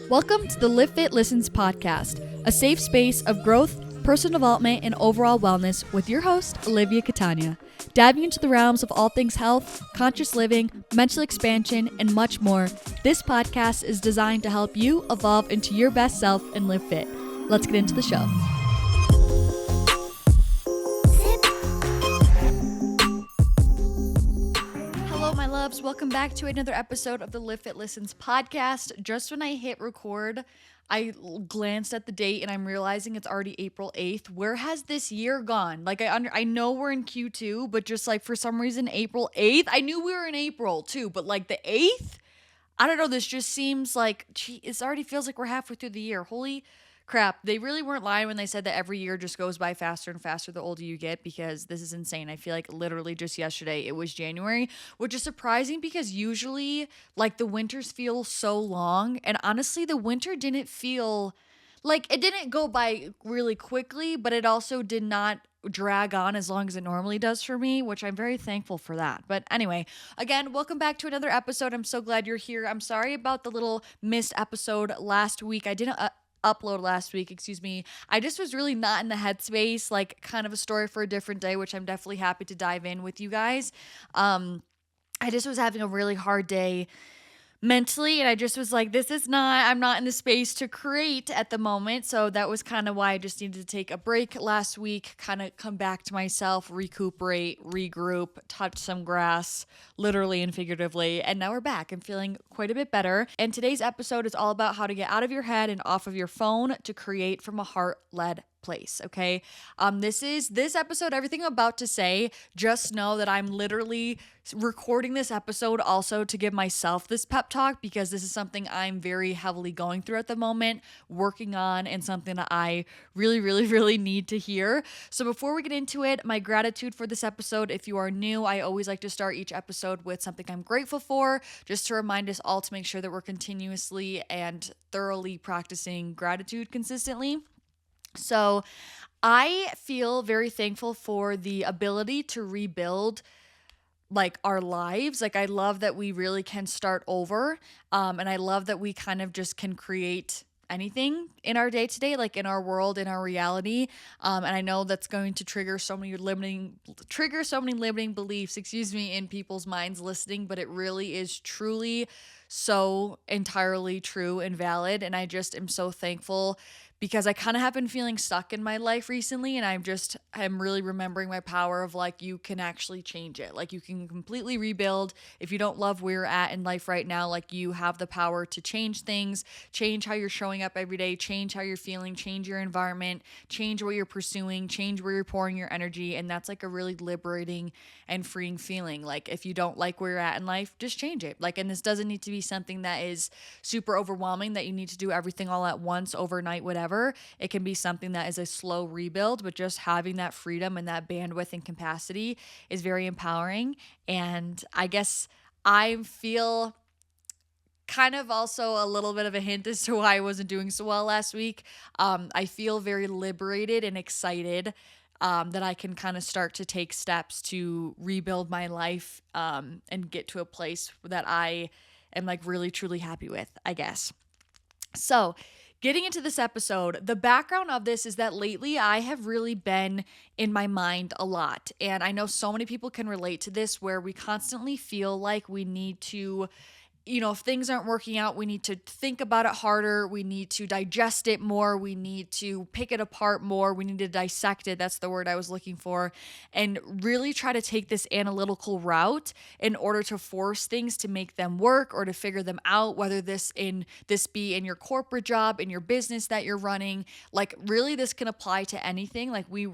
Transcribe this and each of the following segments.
Welcome to the Livfiit Listens podcast, a safe space of growth, personal development, and overall wellness with your host, Olivia Catania, diving into the realms of all things health, conscious living, mental expansion, and much more. This podcast is designed to help you evolve into your best self and live fit. Let's get into the show. Welcome back to another episode of the Livfiit Listens podcast. Just when I hit record, I glanced at the date and I'm realizing it's already April 8th. Where has this year gone? Like I know we're in Q2, but just like for some reason April 8th, I knew we were in April too, but like the 8th? I don't know, this just seems like, it already feels like we're halfway through the year. Holy crap, they really weren't lying when they said that every year just goes by faster and faster the older you get, because this is insane. I feel like literally just yesterday it was January, which is surprising because usually like the winters feel so long, and honestly the winter didn't feel like, it didn't go by really quickly, but it also did not drag on as long as it normally does for me, which I'm very thankful for that. But anyway, again, welcome back to another episode. I'm so glad you're here. I'm sorry about the little missed episode last week. I didn't upload last week, I just was really not in the headspace, like kind of a story for a different day, which I'm definitely happy to dive in with you guys. I just was having a really hard day mentally, and I just was like, I'm not in the space to create at the moment. So that was kind of why I just needed to take a break last week, kind of come back to myself, recuperate, regroup, touch some grass, literally and figuratively. And now we're back. I'm feeling quite a bit better. And today's episode is all about how to get out of your head and off of your phone to create from a heart-led place. Okay. This episode, everything I'm about to say, just know that I'm literally recording this episode also to give myself this pep talk, because this is something I'm very heavily going through at the moment, working on, and something that I really, really, really need to hear. So before we get into it, my gratitude for this episode. If you are new, I always like to start each episode with something I'm grateful for, just to remind us all to make sure that we're continuously and thoroughly practicing gratitude consistently. So I feel very thankful for the ability to rebuild like our lives. Like I love that we really can start over. And I love that we kind of just can create anything in our day to day, like in our world, in our reality. And I know that's going to trigger so many limiting beliefs, in people's minds listening, but it really is truly so entirely true and valid. And I just am so thankful, because I kind of have been feeling stuck in my life recently, and I'm really remembering my power of like, you can actually change it. Like you can completely rebuild. If you don't love where you're at in life right now, like you have the power to change things, change how you're showing up every day, change how you're feeling, change your environment, change what you're pursuing, change where you're pouring your energy. And that's like a really liberating and freeing feeling. Like if you don't like where you're at in life, just change it. Like, and this doesn't need to be something that is super overwhelming, that you need to do everything all at once, overnight, whatever. It can be something that is a slow rebuild, but just having that freedom and that bandwidth and capacity is very empowering. And I guess I feel kind of also a little bit of a hint as to why I wasn't doing so well last week. I feel very liberated and excited that I can kind of start to take steps to rebuild my life and get to a place that I am like really, truly happy with, I guess. So getting into this episode, the background of this is that lately I have really been in my mind a lot. And I know so many people can relate to this, where we constantly feel like we need to, if things aren't working out, we need to think about it harder. We need to digest it more. We need to pick it apart more. We need to dissect it. That's the word I was looking for. And really try to take this analytical route in order to force things to make them work or to figure them out, whether this be in your corporate job, in your business that you're running. Like really this can apply to anything. Like we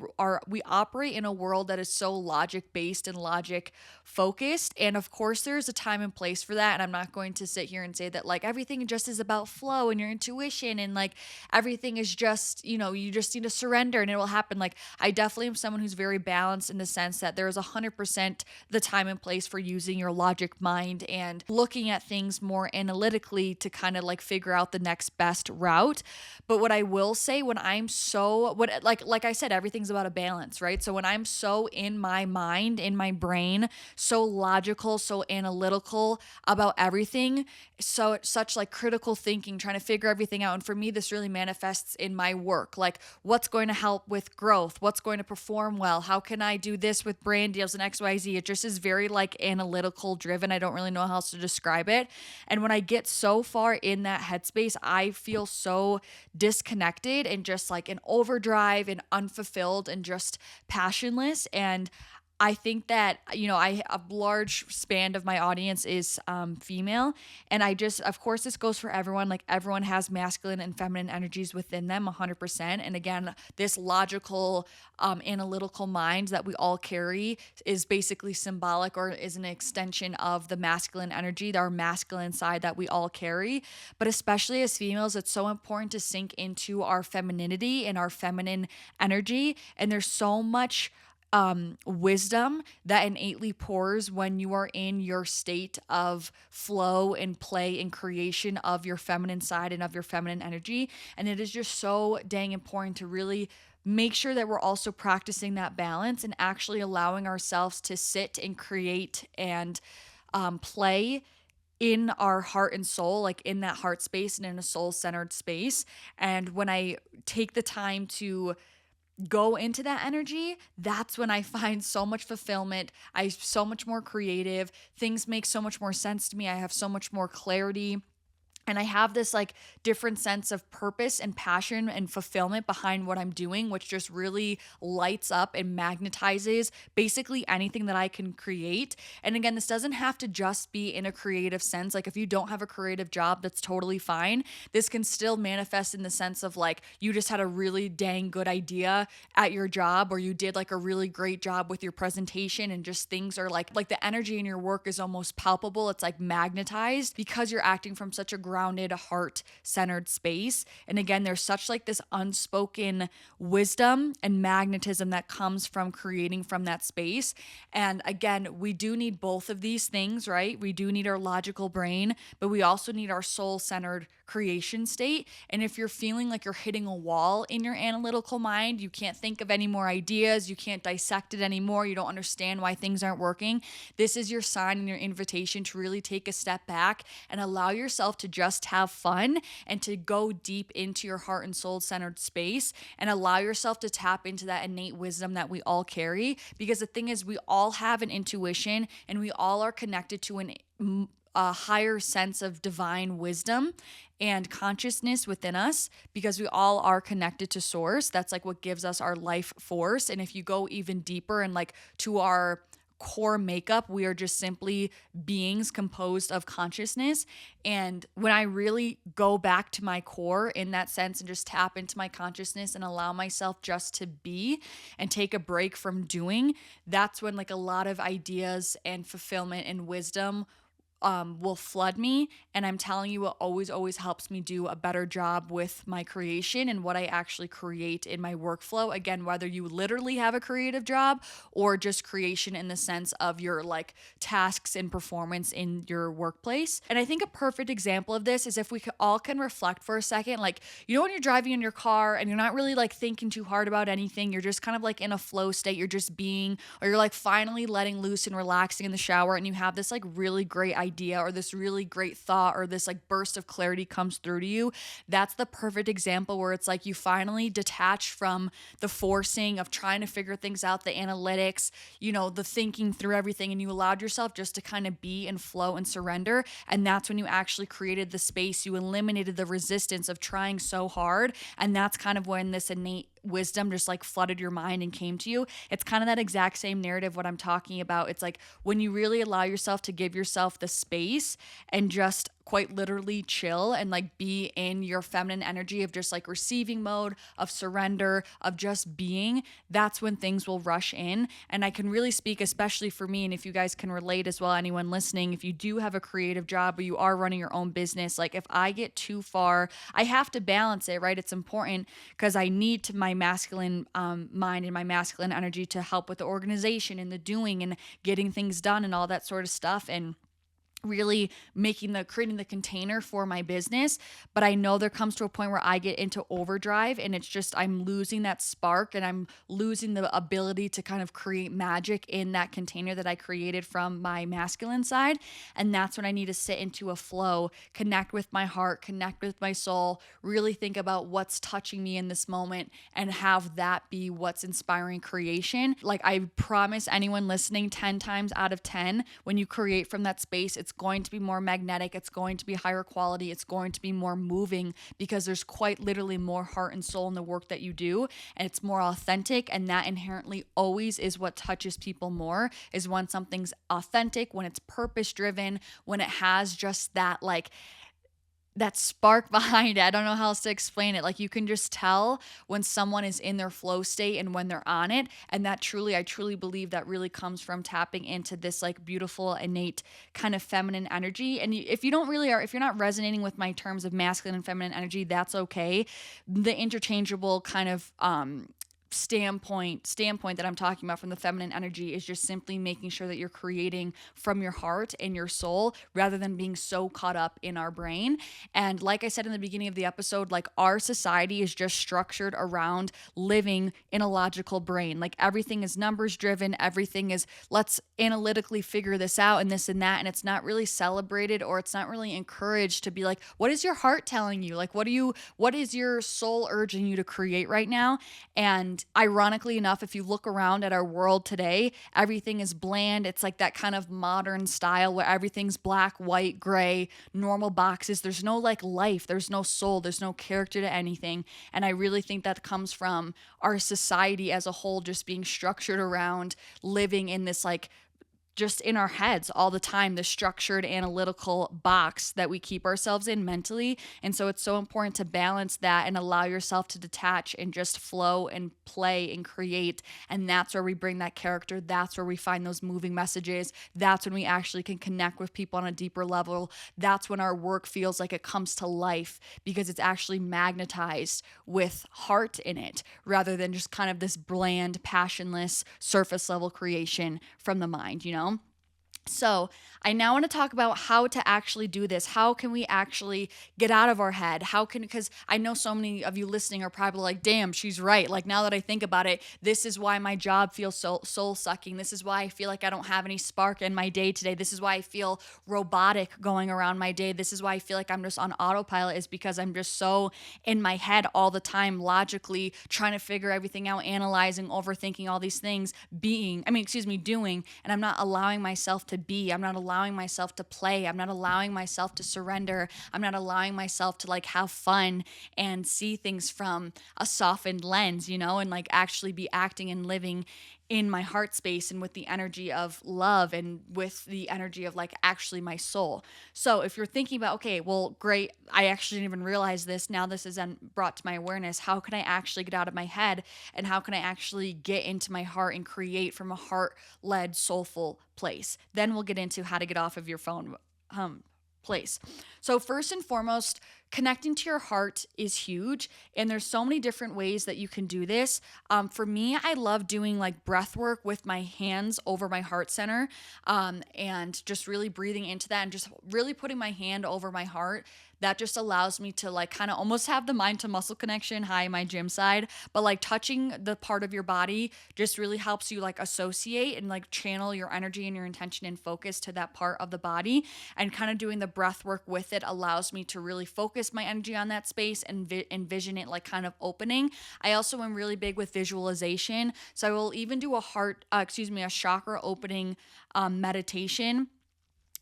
operate in a world that is so logic based and logic focused. And of course there's a time and place for that. And I'm not going to sit here and say that like everything just is about flow and your intuition and like everything is just, you just need to surrender and it will happen. Like I definitely am someone who's very balanced in the sense that there is 100% the time and place for using your logic mind and looking at things more analytically to kind of like figure out the next best route. But what I will say, when I'm so, like I said, everything's about a balance, right? So when I'm so in my mind, in my brain, so logical, so analytical about everything, everything. So such like critical thinking, trying to figure everything out. And for me, this really manifests in my work. Like, what's going to help with growth? What's going to perform well? How can I do this with brand deals and XYZ? It just is very like analytical driven. I don't really know how else to describe it. And when I get so far in that headspace, I feel so disconnected and just like an overdrive and unfulfilled and just passionless. And I think that, a large span of my audience is female. And of course, this goes for everyone. Like, everyone has masculine and feminine energies within them 100%. And again, this logical, analytical mind that we all carry is basically symbolic, or is an extension of the masculine energy, our masculine side that we all carry. But especially as females, it's so important to sink into our femininity and our feminine energy. And there's so much wisdom that innately pours when you are in your state of flow and play and creation of your feminine side and of your feminine energy. And it is just so dang important to really make sure that we're also practicing that balance and actually allowing ourselves to sit and create and play in our heart and soul, like in that heart space and in a soul centered space. And when I take the time to go into that energy, that's when I find so much fulfillment. I'm so much more creative. Things make so much more sense to me. I have so much more clarity. And I have this like different sense of purpose and passion and fulfillment behind what I'm doing, which just really lights up and magnetizes basically anything that I can create. And again, this doesn't have to just be in a creative sense. Like, if you don't have a creative job, that's totally fine. This can still manifest in the sense of like, you just had a really dang good idea at your job, or you did like a really great job with your presentation, and just things are like the energy in your work is almost palpable. It's like magnetized because you're acting from such a grounded, heart-centered space. And again, there's such like this unspoken wisdom and magnetism that comes from creating from that space. And again, we do need both of these things, right? We do need our logical brain, but we also need our soul-centered creation state. And if you're feeling like you're hitting a wall in your analytical mind, you can't think of any more ideas, you can't dissect it anymore, you don't understand why things aren't working, this is your sign and your invitation to really take a step back and allow yourself to just have fun and to go deep into your heart and soul centered space and allow yourself to tap into that innate wisdom that we all carry. Because the thing is, we all have an intuition and we all are connected to a higher sense of divine wisdom and consciousness within us, because we all are connected to source. That's like what gives us our life force. And if you go even deeper and like to our core makeup, we are just simply beings composed of consciousness. And when I really go back to my core in that sense and just tap into my consciousness and allow myself just to be and take a break from doing, that's when like a lot of ideas and fulfillment and wisdom will flood me. And I'm telling you, it always helps me do a better job with my creation and what I actually create in my workflow. Again, whether you literally have a creative job or just creation in the sense of your like tasks and performance in your workplace. And I think a perfect example of this is if we all can reflect for a second, like, when you're driving in your car and you're not really like thinking too hard about anything, you're just kind of like in a flow state, you're just being, or you're like finally letting loose and relaxing in the shower, and you have this like really great idea or this really great thought or this like burst of clarity comes through to you. That's the perfect example where it's like you finally detach from the forcing of trying to figure things out, the analytics, the thinking through everything, and you allowed yourself just to kind of be and flow and surrender. And that's when you actually created the space. You eliminated the resistance of trying so hard. And that's kind of when this innate wisdom just like flooded your mind and came to you. It's kind of that exact same narrative what I'm talking about. It's like when you really allow yourself to give yourself the space and just quite literally chill and like be in your feminine energy of just like receiving mode, of surrender, of just being, that's when things will rush in. And I can really speak, especially for me, and if you guys can relate as well, anyone listening, if you do have a creative job or you are running your own business, like if I get too far, I have to balance it, right? It's important because I need to my masculine mind and my masculine energy to help with the organization and the doing and getting things done and all that sort of stuff. And really creating the container for my business. But I know there comes to a point where I get into overdrive and it's just I'm losing that spark and I'm losing the ability to kind of create magic in that container that I created from my masculine side. And that's when I need to sit into a flow, connect with my heart, connect with my soul, really think about what's touching me in this moment and have that be what's inspiring creation. Like I promise anyone listening, 10 times out of 10, when you create from that space, it's going to be more magnetic, it's going to be higher quality, it's going to be more moving because there's quite literally more heart and soul in the work that you do, and it's more authentic. And that inherently always is what touches people more, is when something's authentic, when it's purpose driven, when it has just that that spark behind it. I don't know how else to explain it. Like you can just tell when someone is in their flow state and when they're on it. And that I truly believe that really comes from tapping into this like beautiful, innate kind of feminine energy. And if you don't really if you're not resonating with my terms of masculine and feminine energy, that's okay. The interchangeable kind of, standpoint that I'm talking about from the feminine energy is just simply making sure that you're creating from your heart and your soul rather than being so caught up in our brain. And like I said in the beginning of the episode, like our society is just structured around living in a logical brain. Like everything is numbers driven, everything is let's analytically figure this out and this and that, and it's not really celebrated or it's not really encouraged to be like, what is your heart telling you? Like what is your soul urging you to create right now? And ironically enough, if you look around at our world today, everything is bland. It's like that kind of modern style where everything's black, white, gray, normal boxes. There's no like life, there's no soul, there's no character to anything. And I really think that comes from our society as a whole just being structured around living in this like just in our heads all the time, the structured analytical box that we keep ourselves in mentally. And so it's so important to balance that and allow yourself to detach and just flow and play and create. And that's where we bring that character. That's where we find those moving messages. That's when we actually can connect with people on a deeper level. That's when our work feels like it comes to life because it's actually magnetized with heart in it rather than just kind of this bland, passionless, surface level creation from the mind, you know? So I now want to talk about how to actually do this. How can we actually get out of our head? Because I know so many of you listening are probably like, damn, she's right. Like now that I think about it, this is why my job feels so soul sucking. This is why I feel like I don't have any spark in my day today. This is why I feel robotic going around my day. This is why I feel like I'm just on autopilot, is because I'm just so in my head all the time, logically trying to figure everything out, analyzing, overthinking all these things, doing, and I'm not allowing myself to be. I'm not allowing myself to play. I'm not allowing myself to surrender. I'm not allowing myself to like have fun and see things from a softened lens, and like actually be acting and living in my heart space and with the energy of love and with the energy of like actually my soul. So if you're thinking about, okay, well, great, I actually didn't even realize this. Now this is then brought to my awareness. How can I actually get out of my head and how can I actually get into my heart and create from a heart-led, soulful place? Then we'll get into how to get off of your phone place. So first and foremost, connecting to your heart is huge. And there's so many different ways that you can do this. For me, I love doing like breath work with my hands over my heart center, and just really breathing into that and just really putting my hand over my heart. That just allows me to like kind of almost have the mind to muscle connection, my gym side, but like touching the part of your body just really helps you like associate and like channel your energy and your intention and focus to that part of the body. And kind of doing the breath work with it allows me to really focus my energy on that space and envision it like kind of opening. I also am really big with visualization. So I will even do a chakra opening meditation,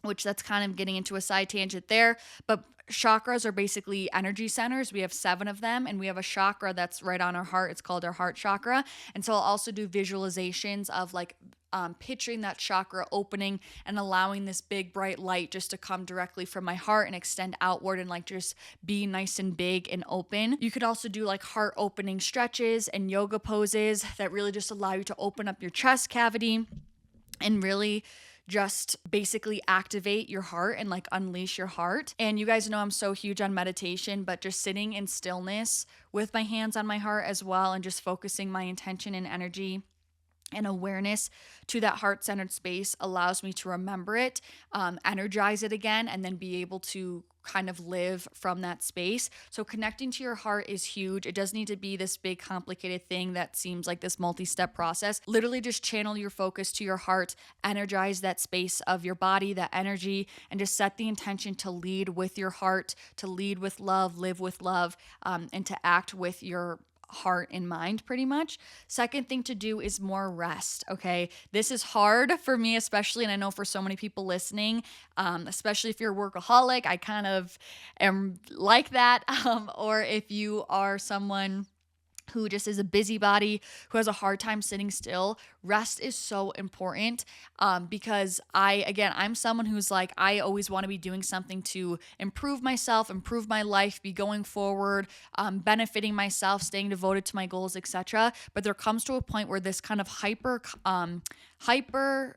which that's kind of getting into a side tangent there. But chakras are basically energy centers. We have 7 of them, and we have a chakra that's right on our heart. It's called our heart chakra. And so I'll also do visualizations of like picturing that chakra opening and allowing this big bright light just to come directly from my heart and extend outward and like just be nice and big and open. You could also do like heart opening stretches and yoga poses that really just allow you to open up your chest cavity and really just basically activate your heart and like unleash your heart. And you guys know I'm so huge on meditation, but just sitting in stillness with my hands on my heart as well and just focusing my intention and energy and awareness to that heart-centered space allows me to remember it, energize it again, and then be able to kind of live from that space. So connecting to your heart is huge. It doesn't need to be this big complicated thing that seems like this multi-step process. Literally just channel your focus to your heart, energize that space of your body, that energy, and just set the intention to lead with your heart, to lead with love, live with love, and to act with your heart and mind pretty much. Second thing to do is more rest. Okay. This is hard for me, especially, and I know for so many people listening, especially if you're a workaholic, I kind of am like that. Or if you are someone who just is a busybody, who has a hard time sitting still, rest is so important, because I'm someone who's like, I always want to be doing something to improve myself, improve my life, be going forward, benefiting myself, staying devoted to my goals, etc. But there comes to a point where this kind of hyper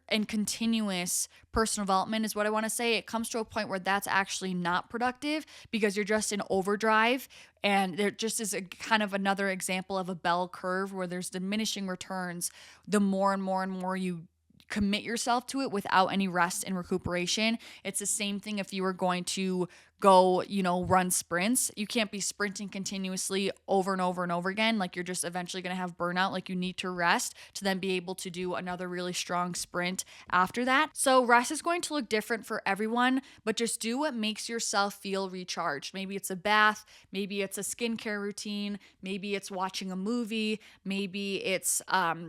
and continuous personal development is what I want to say. It comes to a point where that's actually not productive because you're just in overdrive. And there just is a kind of another example of a bell curve where there's diminishing returns the more and more and more you commit yourself to it without any rest and recuperation. It's the same thing if you were going to go, run sprints. You can't be sprinting continuously over and over and over again. Like, you're just eventually going to have burnout. Like, you need to rest to then be able to do another really strong sprint after that. So rest is going to look different for everyone, but just do what makes yourself feel recharged. Maybe it's a bath, maybe it's a skincare routine, maybe it's watching a movie, maybe it's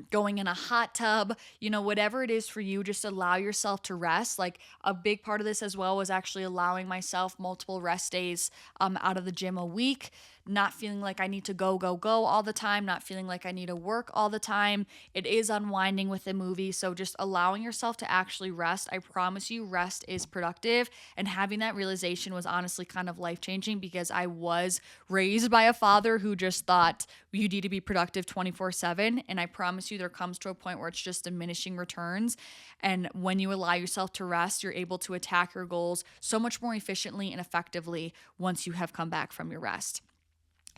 going in a hot tub, whatever it is for you, just allow yourself to rest. Like, a big part of this as well was actually allowing myself multiple rest days out of the gym a week, not feeling like I need to go all the time, not feeling like I need to work all the time. It is unwinding with a movie. So just allowing yourself to actually rest. I promise you, rest is productive. And having that realization was honestly kind of life-changing because I was raised by a father who just thought you need to be productive 24/7. And I promise you, there comes to a point where it's just diminishing returns. And when you allow yourself to rest, you're able to attack your goals so much more efficiently and effectively once you have come back from your rest.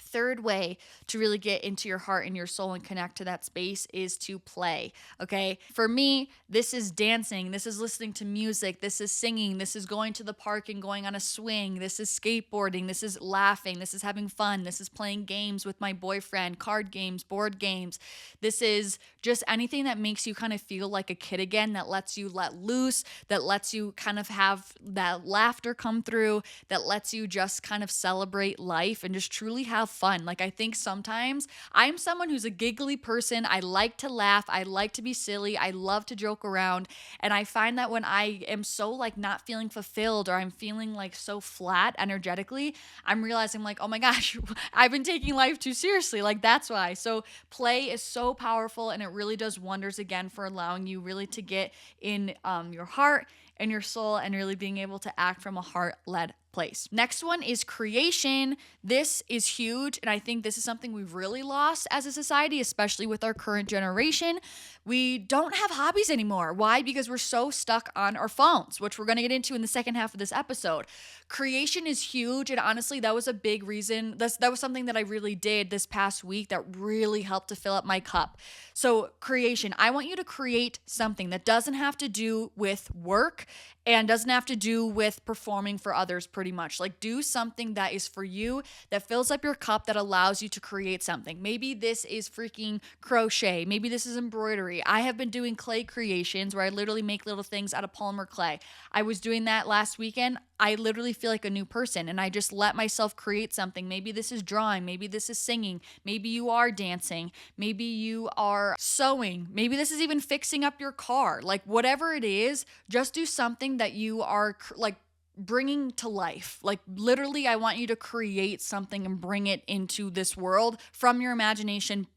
Third way to really get into your heart and your soul and connect to that space is to play. Okay. For me, this is dancing. This is listening to music. This is singing. This is going to the park and going on a swing. This is skateboarding. This is laughing. This is having fun. This is playing games with my boyfriend, card games, board games. This is just anything that makes you kind of feel like a kid again, that lets you let loose, that lets you kind of have that laughter come through, that lets you just kind of celebrate life and just truly have fun. Like, I think sometimes I'm someone who's a giggly person. I like to laugh. I like to be silly. I love to joke around. And I find that when I am so like not feeling fulfilled or I'm feeling like so flat energetically, I'm realizing like, oh my gosh, I've been taking life too seriously. Like, that's why. So play is so powerful, and it really does wonders again for allowing you really to get in your heart and your soul and really being able to act from a heart-led place. Next one is creation. This is huge, and I think this is something we've really lost as a society, especially with our current generation. We don't have hobbies anymore. Why? Because we're so stuck on our phones, which we're going to get into in the second half of this episode. Creation is huge, and honestly, that was a big reason. That was something that I really did this past week that really helped to fill up my cup. So creation, I want you to create something that doesn't have to do with work and doesn't have to do with performing for others pretty much. Like, do something that is for you, that fills up your cup, that allows you to create something. Maybe this is freaking crochet. Maybe this is embroidery. I have been doing clay creations where I literally make little things out of polymer clay. I was doing that last weekend. I literally feel like a new person, and I just let myself create something. Maybe this is drawing. Maybe this is singing. Maybe you are dancing. Maybe you are sewing. Maybe this is even fixing up your car. Like, whatever it is, just do something that you are like bringing to life. Like, literally, I want you to create something and bring it into this world from your imagination.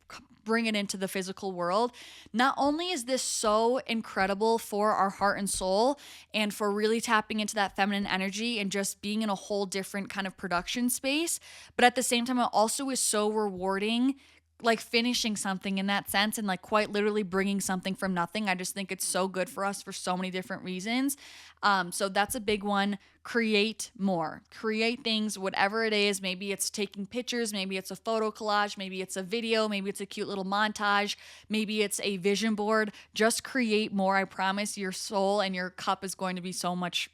Bring it into the physical world. Not only is this so incredible for our heart and soul and for really tapping into that feminine energy and just being in a whole different kind of production space, but at the same time, it also is so rewarding like finishing something in that sense and like quite literally bringing something from nothing. I just think it's so good for us for so many different reasons. So that's a big one. Create more. Create things, whatever it is. Maybe it's taking pictures, maybe it's a photo collage, maybe it's a video, maybe it's a cute little montage, maybe it's a vision board. Just create more. I promise your soul and your cup is going to be so much,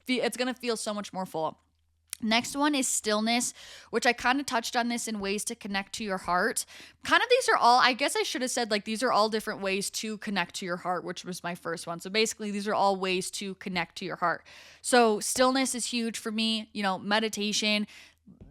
it's going to feel so much more full. Next one is stillness, which I kind of touched on this in ways to connect to your heart. Kind of these are all, I guess I should have said like these are all different ways to connect to your heart, which was my first one. So basically these are all ways to connect to your heart. So stillness is huge for me, meditation.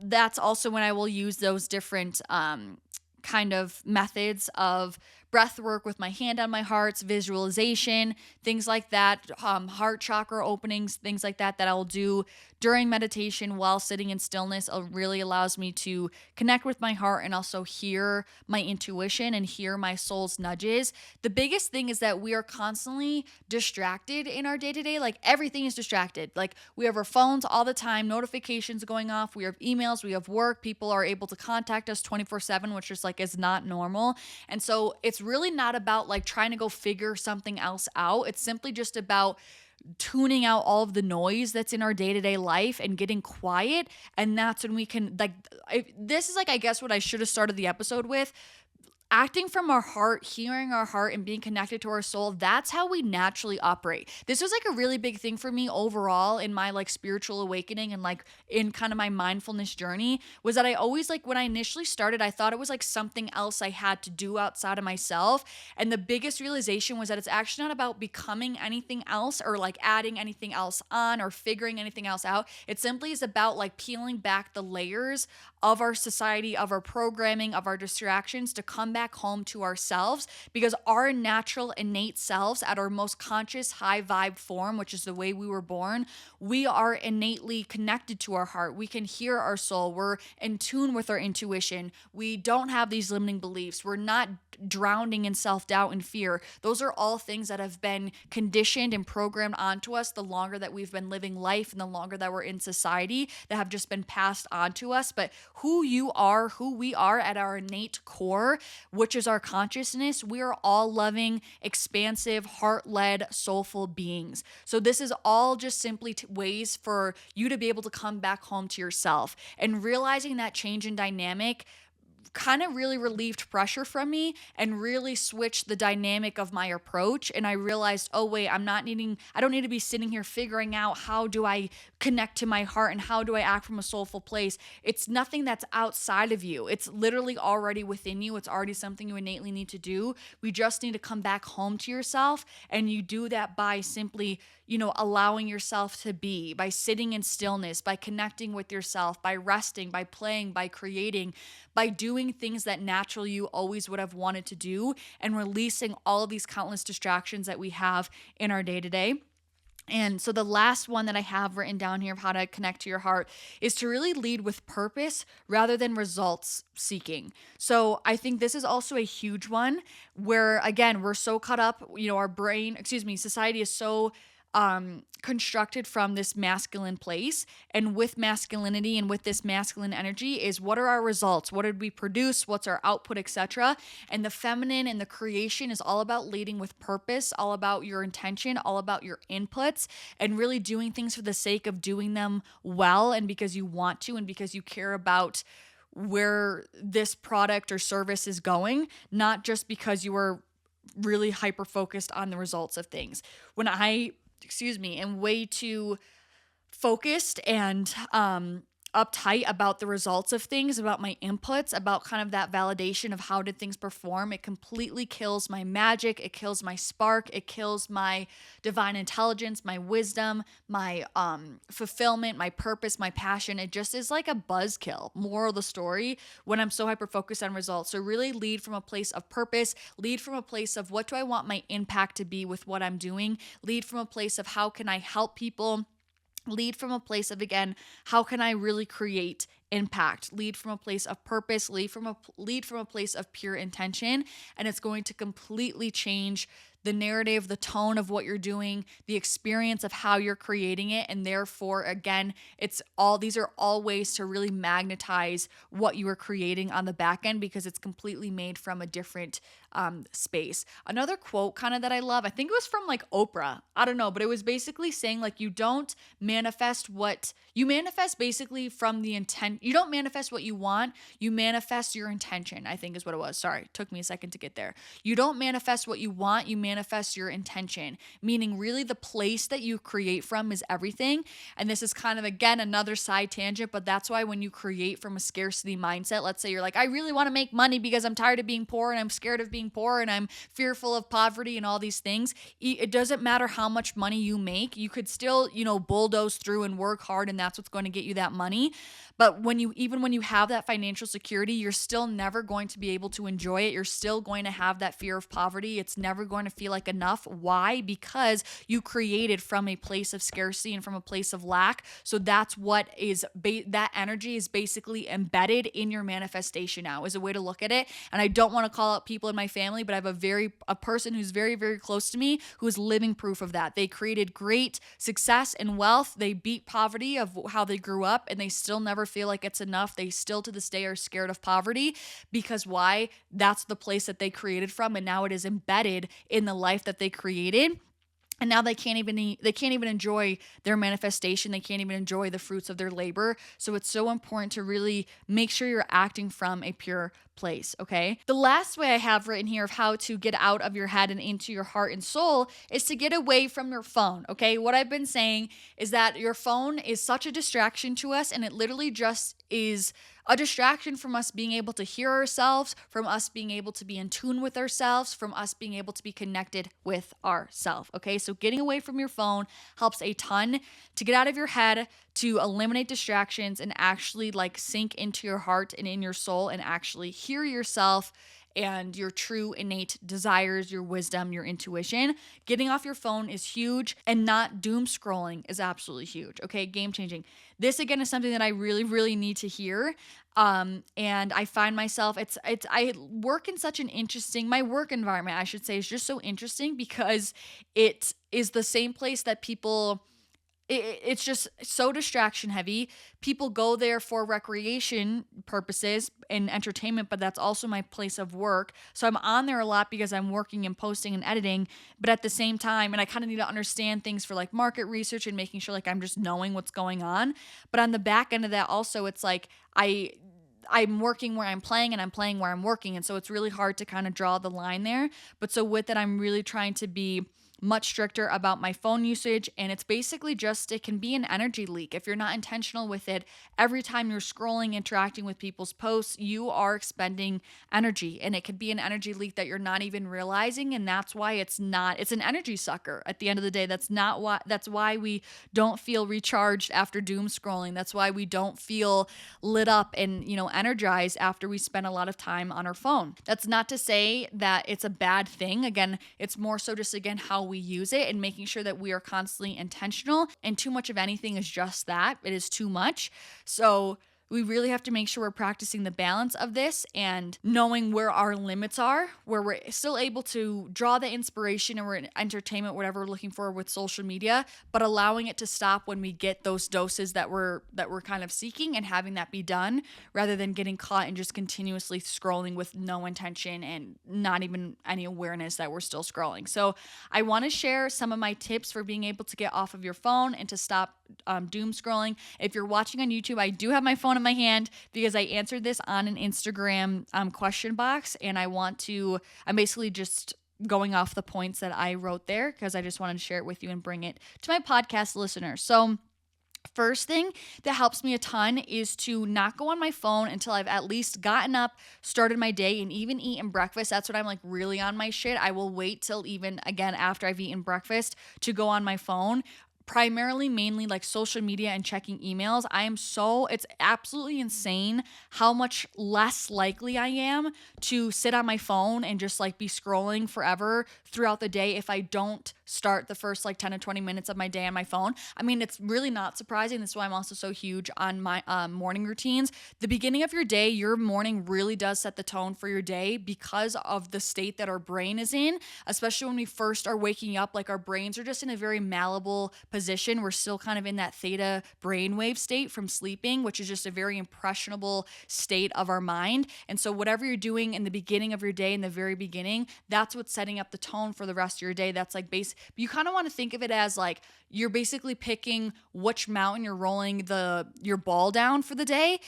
That's also when I will use those different kind of methods of breath work with my hand on my heart, visualization, things like that, heart chakra openings, things like that I will do during meditation while sitting in stillness. It really allows me to connect with my heart and also hear my intuition and hear my soul's nudges. The biggest thing is that we are constantly distracted in our day-to-day. Like everything is distracted. Like we have our phones all the time, notifications going off, we have emails, we have work, people are able to contact us 24/7, which is like is not normal. And so it's really not about like trying to go figure something else out. It's simply just about tuning out all of the noise that's in our day-to-day life and getting quiet. And that's when we can this is like, I guess what I should have started the episode with. Acting from our heart, hearing our heart, and being connected to our soul, that's how we naturally operate. This was like a really big thing for me overall in my like spiritual awakening and like in kind of my mindfulness journey, was that I always like when I initially started, I thought it was like something else I had to do outside of myself. And the biggest realization was that it's actually not about becoming anything else or like adding anything else on or figuring anything else out. It simply is about like peeling back the layers of our society, of our programming, of our distractions to come back home to ourselves, because our natural innate selves at our most conscious high vibe form, which is the way we were born, we are innately connected to our heart. We can hear our soul. We're in tune with our intuition. We don't have these limiting beliefs. We're not drowning in self-doubt and fear. Those are all things that have been conditioned and programmed onto us the longer that we've been living life and the longer that we're in society, that have just been passed on to us. But who you are, who we are at our innate core, which is our consciousness, we are all loving, expansive, heart-led, soulful beings. So this is all just simply ways for you to be able to come back home to yourself. And realizing that change in dynamic kind of really relieved pressure from me and really switched the dynamic of my approach. And I realized, oh wait, I don't need to be sitting here figuring out how do I connect to my heart and how do I act from a soulful place. It's nothing that's outside of you. It's literally already within you. It's already something you innately need to do. We just need to come back home to yourself. And you do that by simply, allowing yourself to be, by sitting in stillness, by connecting with yourself, by resting, by playing, by creating, by doing things that naturally you always would have wanted to do, and releasing all of these countless distractions that we have in our day-to-day. And so the last one that I have written down here of how to connect to your heart is to really lead with purpose rather than results seeking. So I think this is also a huge one where, again, we're so caught up, society is so constructed from this masculine place, and with masculinity and with this masculine energy is what are our results, what did we produce, what's our output, etc. And the feminine and the creation is all about leading with purpose, all about your intention, all about your inputs, and really doing things for the sake of doing them well, and because you want to and because you care about where this product or service is going, not just because you are really hyper focused on the results of things. When I am way too focused and uptight about the results of things, about my inputs, about kind of that validation of how did things perform, it completely kills my magic, it kills my spark, it kills my divine intelligence, my wisdom, my fulfillment, my purpose, my passion. It just is like a buzzkill, moral of the story, when I'm so hyper-focused on results. So really lead from a place of purpose, lead from a place of what do I want my impact to be with what I'm doing, lead from a place of how can I help people, lead from a place of, again, how can I really create impact, lead from a place of purpose, lead from a place of pure intention, and it's going to completely change the narrative, the tone of what you're doing, the experience of how you're creating it. And therefore, again, these are all ways to really magnetize what you are creating on the back end because it's completely made from a different space. Another quote kind of that I love, I think it was from like Oprah. I don't know, but it was basically saying like you don't manifest what you manifest basically from the intent. You don't manifest what you want, you manifest your intention, I think is what it was. Sorry, it took me a second to get there. You don't manifest what you want, you manifest your intention, meaning really the place that you create from is everything. And this is kind of, again, another side tangent, but that's why when you create from a scarcity mindset, let's say you're like, I really want to make money because I'm tired of being poor and I'm scared of being poor and I'm fearful of poverty and all these things. It doesn't matter how much money you make. You could still, bulldoze through and work hard, and that's what's going to get you that money. But when you have that financial security, you're still never going to be able to enjoy it. You're still going to have that fear of poverty. It's never going to feel like enough. Why? Because you created from a place of scarcity and from a place of lack. So that's what is that energy is basically embedded in your manifestation now, is a way to look at it. And I don't want to call out people in my family, but I have a person who's very, very close to me who is living proof of that. They created great success and wealth. They beat poverty of how they grew up, and they still never feel like it's enough. They still to this day are scared of poverty because why? That's the place that they created from, and now it is embedded in the life that they created. And now they can't even enjoy their manifestation. They can't even enjoy the fruits of their labor. So it's so important to really make sure you're acting from a pure place, okay? The last way I have written here of how to get out of your head and into your heart and soul is to get away from your phone, okay? What I've been saying is that your phone is such a distraction to us, and it literally just is a distraction from us being able to hear ourselves, from us being able to be in tune with ourselves, from us being able to be connected with ourselves, okay? So getting away from your phone helps a ton to get out of your head, to eliminate distractions, and actually like sink into your heart and in your soul and actually hear yourself and your true innate desires, your wisdom, your intuition. Getting off your phone is huge, and not doom scrolling is absolutely huge. Okay, game changing. This again is something that I really, really need to hear. And I find myself, I work in such an interesting, my work environment, I should say, is just so interesting because it is the same place that people, it's just so distraction heavy. People go there for recreation purposes and entertainment, but that's also my place of work. So I'm on there a lot because I'm working and posting and editing, but at the same time, and I kind of need to understand things for like market research and making sure like I'm just knowing what's going on. But on the back end of that also, it's like I'm working where I'm playing and I'm playing where I'm working. And so it's really hard to kind of draw the line there. But so with it, I'm really trying to be much stricter about my phone usage. And it's basically just, it can be an energy leak. If you're not intentional with it, every time you're scrolling, interacting with people's posts, you are expending energy. And it could be an energy leak that you're not even realizing. And that's why it's an energy sucker at the end of the day. That's why we don't feel recharged after doom scrolling. That's why we don't feel lit up and, energized after we spend a lot of time on our phone. That's not to say that it's a bad thing. Again, it's more so just, again, how we use it and making sure that we are constantly intentional, and too much of anything is just that. It is too much. So we really have to make sure we're practicing the balance of this and knowing where our limits are, where we're still able to draw the inspiration or entertainment, whatever we're looking for with social media, but allowing it to stop when we get those doses that we're kind of seeking, and having that be done rather than getting caught and just continuously scrolling with no intention and not even any awareness that we're still scrolling. So I want to share some of my tips for being able to get off of your phone and to stop doom scrolling. If you're watching on YouTube, I do have my phone in my hand because I answered this on an Instagram question box, and I'm basically just going off the points that I wrote there because I just wanted to share it with you and bring it to my podcast listeners. So first thing that helps me a ton is to not go on my phone until I've at least gotten up, started my day, and even eaten breakfast. That's when I'm like really on my shit. I will wait till even, again, after I've eaten breakfast to go on my phone. Primarily, mainly like social media and checking emails. It's absolutely insane how much less likely I am to sit on my phone and just like be scrolling forever throughout the day if I don't start the first like 10 to 20 minutes of my day on my phone. I mean, it's really not surprising. That's why I'm also so huge on my morning routines. The beginning of your day, your morning really does set the tone for your day because of the state that our brain is in, especially when we first are waking up. Like our brains are just in a very malleable position. We're still kind of in that theta brainwave state from sleeping, which is just a very impressionable state of our mind. And so whatever you're doing in the beginning of your day, in the very beginning, that's what's setting up the tone for the rest of your day. That's like you kind of want to think of it as like you're basically picking which mountain you're rolling your ball down for the day,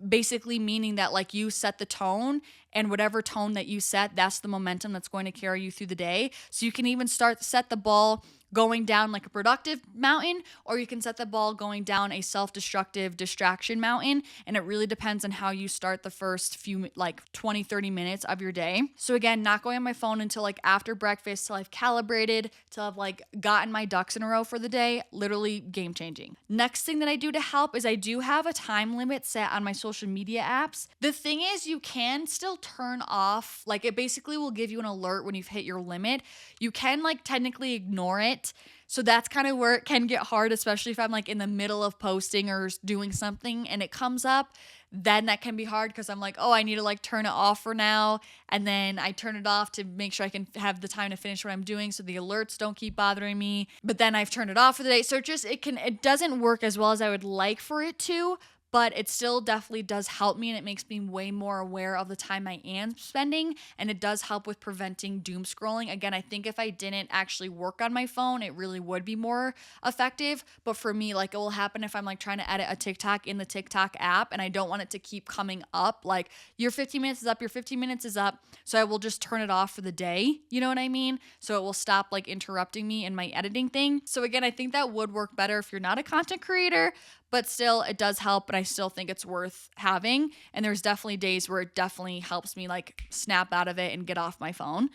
basically meaning that like you set the tone, and whatever tone that you set, that's the momentum that's going to carry you through the day. So you can even set the ball going down like a productive mountain, or you can set the ball going down a self-destructive distraction mountain. And it really depends on how you start the first few, like 20, 30 minutes of your day. So again, not going on my phone until like after breakfast, till I've calibrated, till I've like gotten my ducks in a row for the day. Literally game changing. Next thing that I do to help is I do have a time limit set on my social media apps. The thing is, you can still turn off, like it basically will give you an alert when you've hit your limit. You can like technically ignore it. So that's kind of where it can get hard, especially if I'm like in the middle of posting or doing something and it comes up. Then that can be hard because I'm like, oh, I need to like turn it off for now. And then I turn it off to make sure I can have the time to finish what I'm doing so the alerts don't keep bothering me. But then I've turned it off for the day. So it doesn't work as well as I would like for it to. But it still definitely does help me, and it makes me way more aware of the time I am spending, and it does help with preventing doom scrolling. Again, I think if I didn't actually work on my phone, it really would be more effective. But for me, like it will happen if I'm like trying to edit a TikTok in the TikTok app, and I don't want it to keep coming up like your 15 minutes is up, your 15 minutes is up. So I will just turn it off for the day. You know what I mean? So it will stop like interrupting me in my editing thing. So again, I think that would work better if you're not a content creator, but still it does help, but I still think it's worth having. And there's definitely days where it definitely helps me like snap out of it and get off my phone.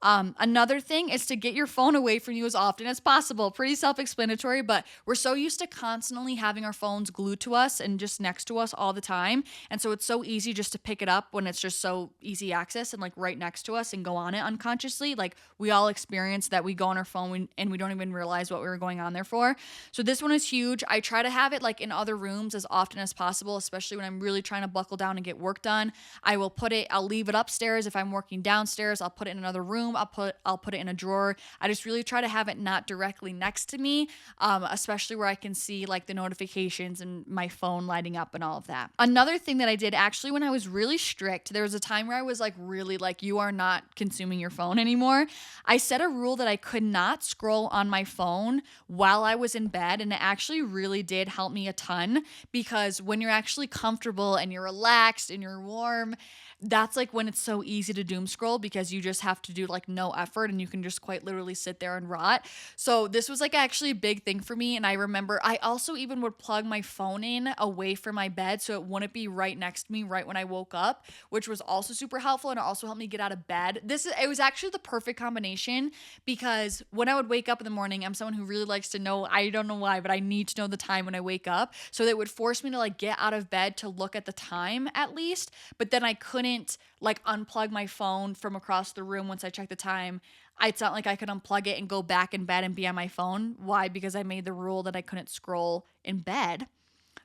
Another thing is to get your phone away from you as often as possible. Pretty self-explanatory, but we're so used to constantly having our phones glued to us and just next to us all the time. And so it's so easy just to pick it up when it's just so easy access and like right next to us and go on it unconsciously. Like we all experience that we go on our phone and we don't even realize what we were going on there for. So this one is huge. I try to have it like in other rooms as often as possible, especially when I'm really trying to buckle down and get work done. I'll leave it upstairs. If I'm working downstairs, I'll put it in another room. I'll put it in a drawer. I just really try to have it not directly next to me, especially where I can see like the notifications and my phone lighting up and all of that. Another thing that I did actually when I was really strict, there was a time where I was like really like, you are not consuming your phone anymore. I set a rule that I could not scroll on my phone while I was in bed, and it actually really did help me a ton, because when you're actually comfortable and you're relaxed and you're warm, that's like when it's so easy to doom scroll, because you just have to do like no effort and you can just quite literally sit there and rot. So this was like actually a big thing for me. And I remember I also even would plug my phone in away from my bed so it wouldn't be right next to me right when I woke up, which was also super helpful. And it also helped me get out of bed. It was actually the perfect combination, because when I would wake up in the morning, I'm someone who really likes to know, I don't know why, but I need to know the time when I wake up. So that would force me to like get out of bed to look at the time at least. But then I couldn't like unplug my phone from across the room once I checked the time. It's not like I could unplug it and go back in bed and be on my phone. Why? Because I made the rule that I couldn't scroll in bed.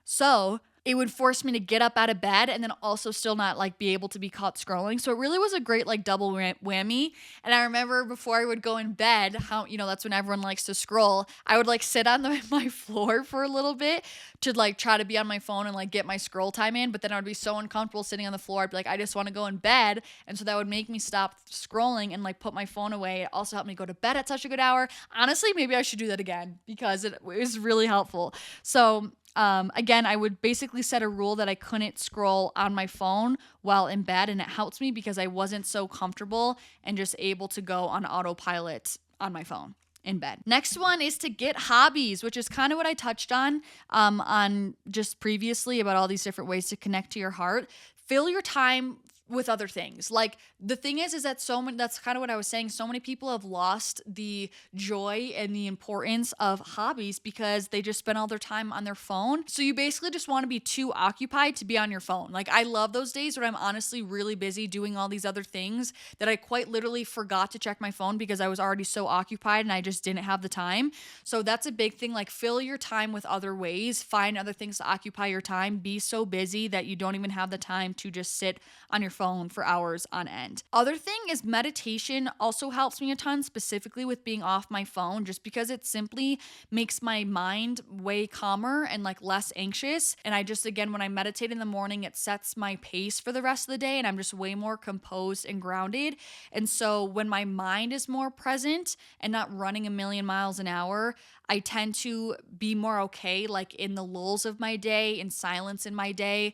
So it would force me to get up out of bed and then also still not like be able to be caught scrolling. So it really was a great like double whammy. And I remember before I would go in bed, how, that's when everyone likes to scroll. I would like sit on my floor for a little bit to like try to be on my phone and like get my scroll time in. But then I would be so uncomfortable sitting on the floor. I'd be like, I just want to go in bed. And so that would make me stop scrolling and like put my phone away. It also helped me go to bed at such a good hour. Honestly, maybe I should do that again, because it was really helpful. So again, I would basically set a rule that I couldn't scroll on my phone while in bed, and it helped me because I wasn't so comfortable and just able to go on autopilot on my phone in bed. Next one is to get hobbies, which is kind of what I touched on just previously about all these different ways to connect to your heart. Fill your time with other things. Like the thing is that that's kind of what I was saying. So many people have lost the joy and the importance of hobbies because they just spend all their time on their phone. So you basically just want to be too occupied to be on your phone. Like I love those days when I'm honestly really busy doing all these other things that I quite literally forgot to check my phone because I was already so occupied and I just didn't have the time. So that's a big thing. Like fill your time with other ways, find other things to occupy your time. Be so busy that you don't even have the time to just sit on your phone for hours on end. Other thing is meditation also helps me a ton, specifically with being off my phone, just because it simply makes my mind way calmer and like less anxious. And I just, again, when I meditate in the morning, it sets my pace for the rest of the day and I'm just way more composed and grounded. And so when my mind is more present and not running a million miles an hour, I tend to be more okay, like in the lulls of my day, in silence in my day,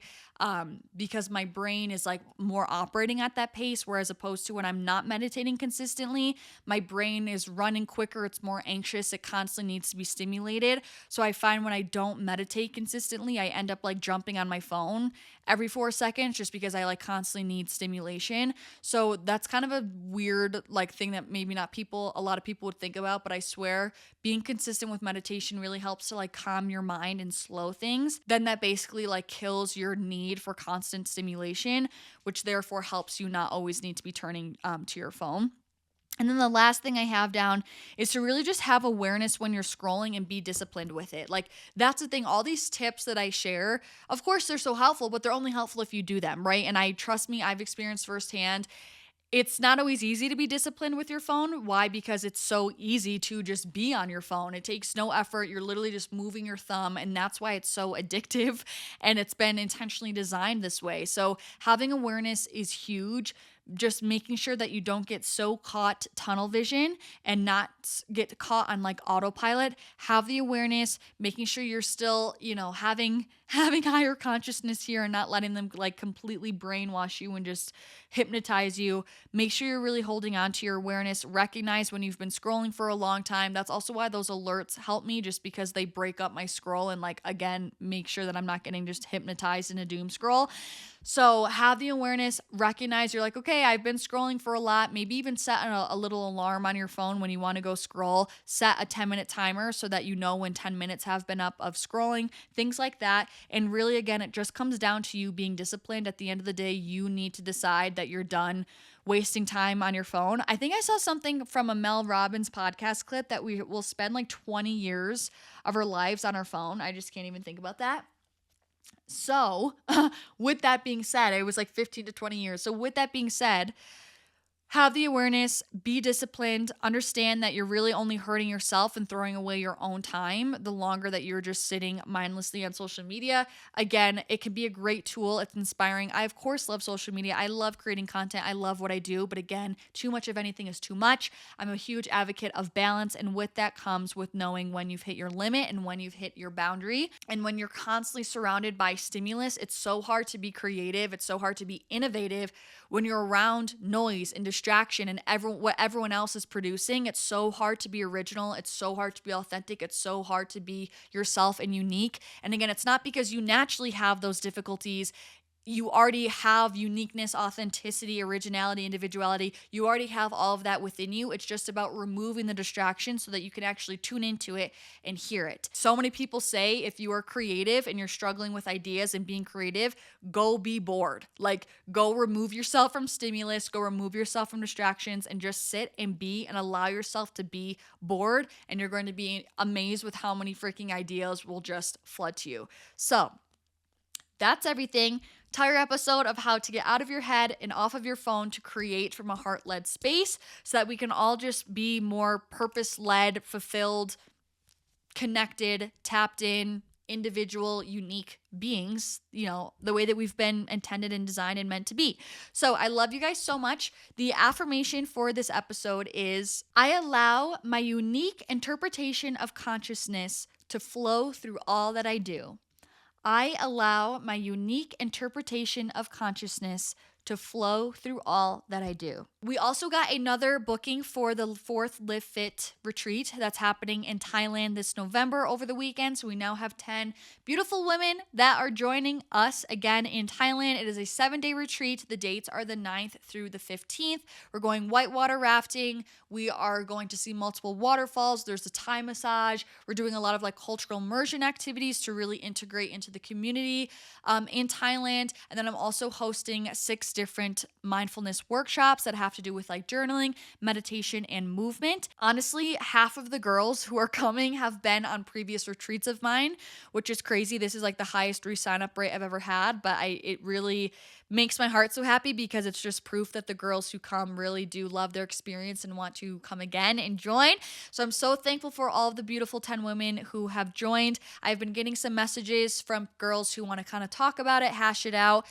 because my brain is like more operating at that pace. Whereas opposed to when I'm not meditating consistently, my brain is running quicker. It's more anxious. It constantly needs to be stimulated. So I find when I don't meditate consistently, I end up like jumping on my phone every 4 seconds just because I like constantly need stimulation. So that's kind of a weird like thing that maybe not a lot of people would think about, but I swear being consistent with meditation really helps to like calm your mind and slow things. Then that basically like kills your need for constant stimulation, which therefore helps you not always need to be turning to your phone. And then the last thing I have down is to really just have awareness when you're scrolling and be disciplined with it. Like that's the thing. All these tips that I share, of course, they're so helpful, but they're only helpful if you do them, right? And trust me, I've experienced firsthand. It's not always easy to be disciplined with your phone. Why? Because it's so easy to just be on your phone. It takes no effort. You're literally just moving your thumb, and that's why it's so addictive and it's been intentionally designed this way. So having awareness is huge. Just making sure that you don't get so caught tunnel vision and not get caught on like autopilot. Have the awareness, making sure you're still, having higher consciousness here and not letting them like completely brainwash you and just hypnotize you. Make sure you're really holding on to your awareness. Recognize when you've been scrolling for a long time. That's also why those alerts help me, just because they break up my scroll and like, again, make sure that I'm not getting just hypnotized in a doom scroll. So have the awareness, recognize you're like, okay, I've been scrolling for a lot. Maybe even set a little alarm on your phone when you want to go scroll. Set a 10-minute timer so that you know when 10 minutes have been up of scrolling, things like that. And really, again, it just comes down to you being disciplined. At the end of the day, you need to decide that you're done wasting time on your phone. I think I saw something from a Mel Robbins podcast clip that we will spend like 20 years of our lives on our phone. I just can't even think about that. So, with that being said, it was like 15 to 20 years. So, with that being said, have the awareness, be disciplined, understand that you're really only hurting yourself and throwing away your own time the longer that you're just sitting mindlessly on social media. Again, it can be a great tool. It's inspiring. I, of course, love social media. I love creating content. I love what I do. But again, too much of anything is too much. I'm a huge advocate of balance. And with that comes with knowing when you've hit your limit and when you've hit your boundary. And when you're constantly surrounded by stimulus, it's so hard to be creative. It's so hard to be innovative when you're around noise and distraction and what everyone else is producing. It's so hard to be original. It's so hard to be authentic. It's so hard to be yourself and unique. And again, it's not because you naturally have those difficulties. You already have uniqueness, authenticity, originality, individuality. You already have all of that within you. It's just about removing the distraction so that you can actually tune into it and hear it. So many people say if you are creative and you're struggling with ideas and being creative, go be bored. Like, go remove yourself from stimulus, go remove yourself from distractions, and just sit and be and allow yourself to be bored. And you're going to be amazed with how many freaking ideas will just flood to you. So, that's everything. Entire episode of how to get out of your head and off of your phone to create from a heart-led space so that we can all just be more purpose-led, fulfilled, connected, tapped in, individual, unique beings, the way that we've been intended and designed and meant to be. So I love you guys so much. The affirmation for this episode is, I allow my unique interpretation of consciousness to flow through all that I do. I allow my unique interpretation of consciousness to flow through all that I do. We also got another booking for the 4th Livfiit retreat that's happening in Thailand this November over the weekend. So we now have 10 beautiful women that are joining us again in Thailand. It is a 7-day retreat. The dates are the 9th through the 15th. We're going whitewater rafting. We are going to see multiple waterfalls. There's a Thai massage. We're doing a lot of like cultural immersion activities to really integrate into the community in Thailand. And then I'm also hosting 6 different mindfulness workshops that have to do with like journaling, meditation, and movement. Honestly, half of the girls who are coming have been on previous retreats of mine, which is crazy. This is like the highest re-sign-up rate I've ever had, but it really makes my heart so happy because it's just proof that the girls who come really do love their experience and want to come again and join. So I'm so thankful for all of the beautiful 10 women who have joined. I've been getting some messages from girls who want to kind of talk about it, hash it out,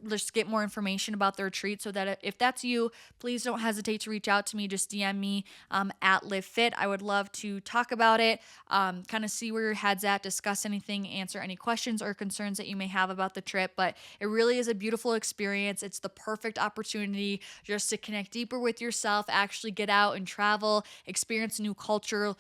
just get more information about the retreat, so that if that's you, please don't hesitate to reach out to me. Just DM me at Livfiit. I would love to talk about it, kind of see where your head's at, discuss anything, answer any questions or concerns that you may have about the trip. But it really is a beautiful experience. It's the perfect opportunity just to connect deeper with yourself, actually get out and travel, experience a new culture,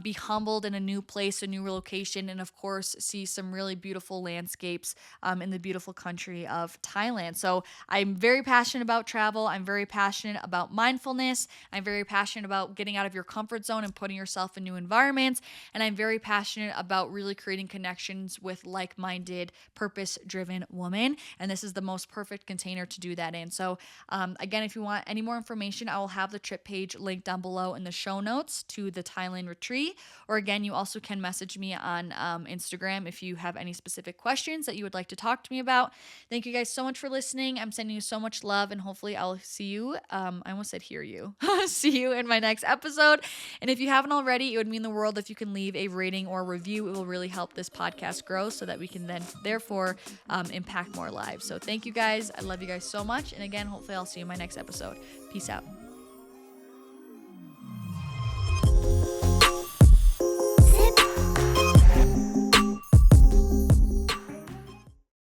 be humbled in a new place, a new location, and of course, see some really beautiful landscapes in the beautiful country of Thailand. So I'm very passionate about travel. I'm very passionate about mindfulness. I'm very passionate about getting out of your comfort zone and putting yourself in new environments. And I'm very passionate about really creating connections with like-minded, purpose-driven women. And this is the most perfect container to do that in. So again, if you want any more information, I will have the trip page linked down below in the show notes to the Thailand retreat. Or again, you also can message me on Instagram if you have any specific questions that you would like to talk to me about. Thank you guys so much for listening. I'm sending you so much love, and hopefully I'll see you. I almost said hear you. See you in my next episode. And if you haven't already, it would mean the world if you can leave a rating or review. It will really help this podcast grow so that we can then therefore impact more lives. So thank you guys. I love you guys so much. And again, hopefully I'll see you in my next episode. Peace out.